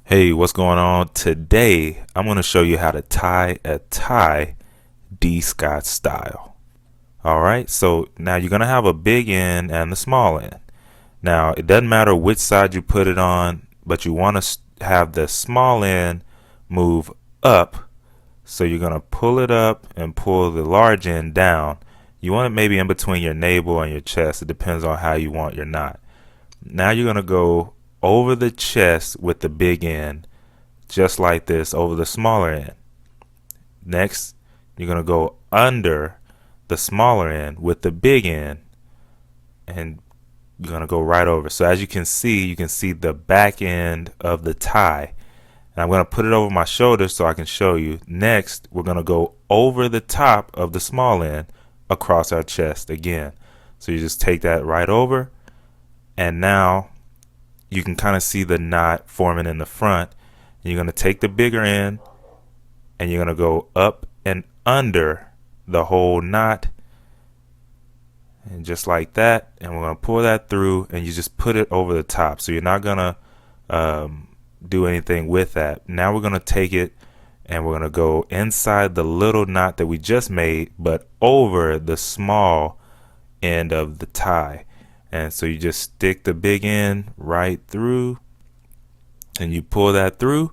Hey, what's going on? Today, I'm going to show you how to tie a tie D. Scott style. All right, so now you're going to have a big end and the small end. Now, it doesn't matter which side you put it on, but you want to have the small end move up. So you're going to pull it up and pull the large end down. You want it maybe in between your navel and your chest. It depends on how you want your knot. Now you're going to go over the chest with the big end, just like this, over the smaller end. Next, you're going to go under the smaller end with the big end, and you're going to go right over. So as you can see the back end of the tie. And I'm going to put it over my shoulder so I can show you. Next, we're going to go over the top of the small end across our chest again. So you just take that right over, and now you can kind of see the knot forming in the front. And you're going to take the bigger end and you're going to go up and under the whole knot, and just like that, and we're going to pull that through, and you just put it over the top. So you're not going to do anything with that. Now we're going to take it and we're going to go inside the little knot that we just made, but over the small end of the tie. And so you just stick the big end right through and you pull that through,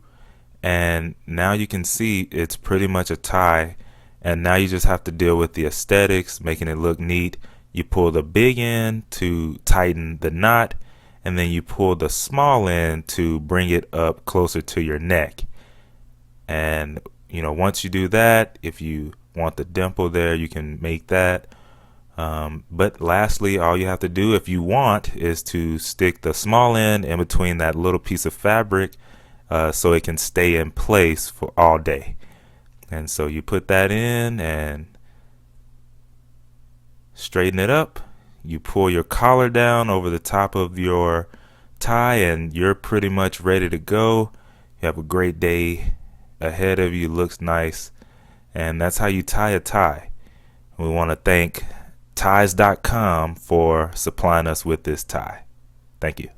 and now you can see it's pretty much a tie. And now you just have to deal with the aesthetics, making it look neat. You pull the big end to tighten the knot, and then you pull the small end to bring it up closer to your neck. And once you do that, if you want the dimple there, you can make that. But lastly, all you have to do, if you want, is to stick the small end in between that little piece of fabric, so it can stay in place for all day. And so you put that in and straighten it up. You pull your collar down over the top of your tie, and you're pretty much ready to go. You have a great day ahead of you. Looks nice. And that's how you tie a tie. We want to thank ties.com for supplying us with this tie. Thank you.